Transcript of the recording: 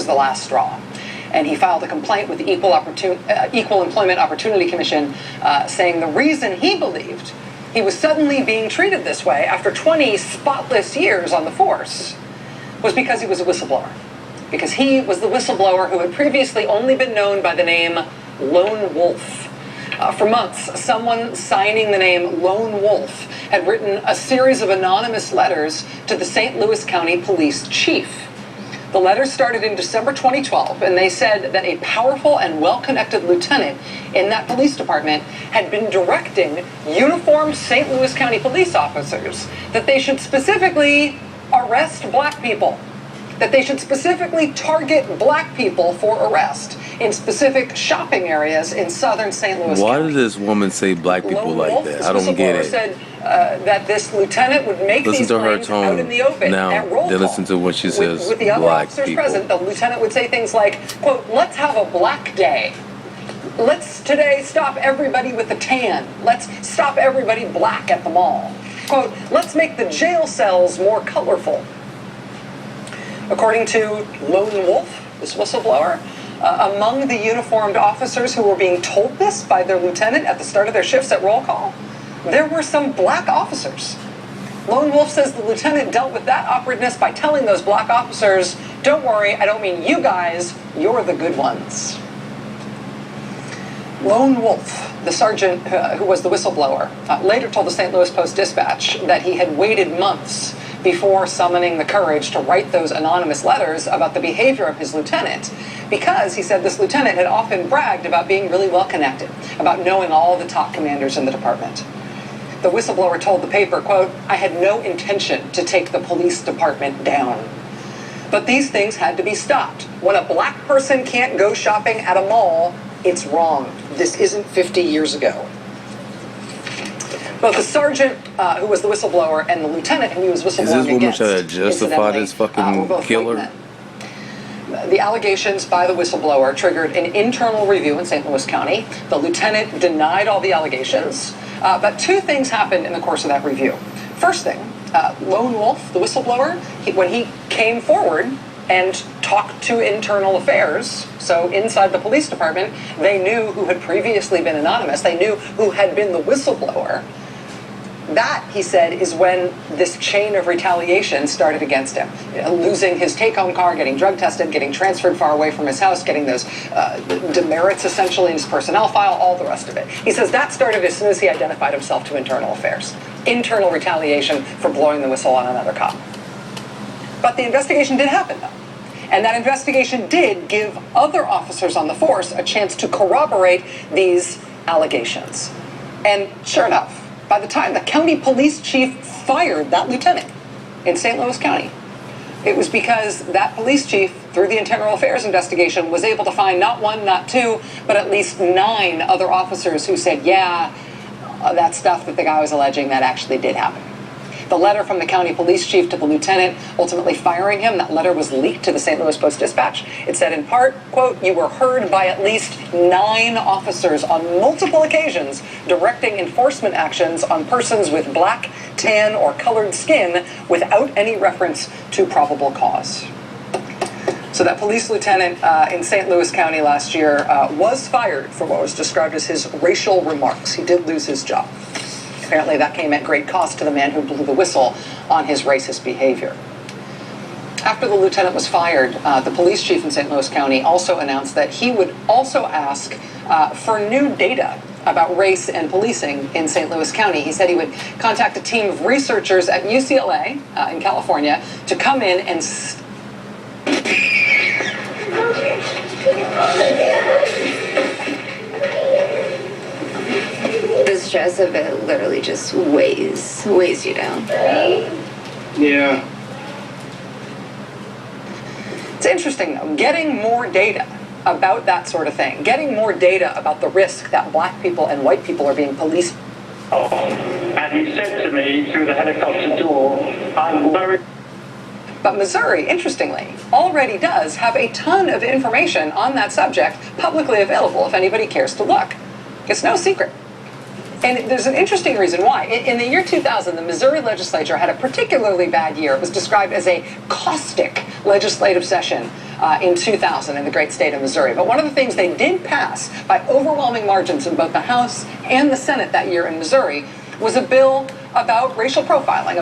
the last straw. And he filed a complaint with the Equal Employment Opportunity Commission saying the reason he believed he was suddenly being treated this way after 20 spotless years on the force was because he was a whistleblower. Because he was the whistleblower who had previously only been known by the name Lone Wolf. For months, someone signing the name Lone Wolf had written a series of anonymous letters to the St. Louis County Police Chief. The letters started in December 2012, and they said that a powerful and well-connected lieutenant in that police department had been directing uniformed St. Louis County police officers that they should specifically arrest black people, that they should specifically target black people for arrest in specific shopping areas in southern St. Louis Why County. did this woman say black people like that? I don't get it. Said that this lieutenant would make these claims out in the open at roll call. Then listen to what she says. With the other officers present, the lieutenant would say things like, quote, "Let's have a black day. Let's today stop everybody with a tan. Let's stop everybody black at the mall. Quote, let's make the jail cells more colorful." According to Lone Wolf, this whistleblower, among the uniformed officers who were being told this by their lieutenant at the start of their shifts at roll call, there were some black officers. Lone Wolf says the lieutenant dealt with that awkwardness by telling those black officers, "Don't worry, I don't mean you guys, you're the good ones." Lone Wolf, the sergeant who was the whistleblower, later told the St. Louis Post-Dispatch that he had waited months before summoning the courage to write those anonymous letters about the behavior of his lieutenant, because he said this lieutenant had often bragged about being really well connected, about knowing all the top commanders in the department. The whistleblower told the paper, quote, "I had no intention to take the police department down. But these things had to be stopped. When a black person can't go shopping at a mall, it's wrong. This isn't 50 years ago." Both the sergeant who was the whistleblower and the lieutenant who he was whistleblowing against, trying to justify this fucking killer? The allegations by the whistleblower triggered an internal review in St. Louis County. The lieutenant denied all the allegations, but two things happened in the course of that review. First thing, Lone Wolf, the whistleblower, when he came forward and talked to internal affairs, so inside the police department, they knew who had previously been anonymous. They knew who had been the whistleblower. That, he said, is when this chain of retaliation started against him. Losing his take-home car, getting drug tested, getting transferred far away from his house, getting those demerits essentially in his personnel file, all the rest of it. He says that started as soon as he identified himself to internal affairs. Internal retaliation for blowing the whistle on another cop. But the investigation did happen, though. And that investigation did give other officers on the force a chance to corroborate these allegations. And sure enough, by the time the county police chief fired that lieutenant in St. Louis County, it was because that police chief, through the internal affairs investigation, was able to find not one, not two, but at least 9 other officers who said, yeah, that stuff that the guy was alleging, that actually did happen. The letter from the county police chief to the lieutenant ultimately firing him, that letter was leaked to the St. Louis Post-Dispatch. It said in part, quote, "You were heard by at least 9 officers on multiple occasions directing enforcement actions on persons with black, tan, or colored skin without any reference to probable cause." So that police lieutenant in St. Louis County last year was fired for what was described as his racial remarks. He did lose his job. Apparently that came at great cost to the man who blew the whistle on his racist behavior. After the lieutenant was fired, the police chief in St. Louis County also announced that he would also ask for new data about race and policing in St. Louis County. He said he would contact a team of researchers at UCLA in California to come in and the stress of it literally just weighs you down. Yeah. It's interesting, though, getting more data about that sort of thing, getting more data about the risk that black people and white people are being policed. And he said to me through the helicopter door, "I'm very..." But Missouri, interestingly, already does have a ton of information on that subject publicly available if anybody cares to look. It's no secret. And there's an interesting reason why. In the year 2000, the Missouri legislature had a particularly bad year. It was described as a caustic legislative session in 2000 in the great state of Missouri. But one of the things they did pass by overwhelming margins in both the House and the Senate that year in Missouri was a bill about racial profiling.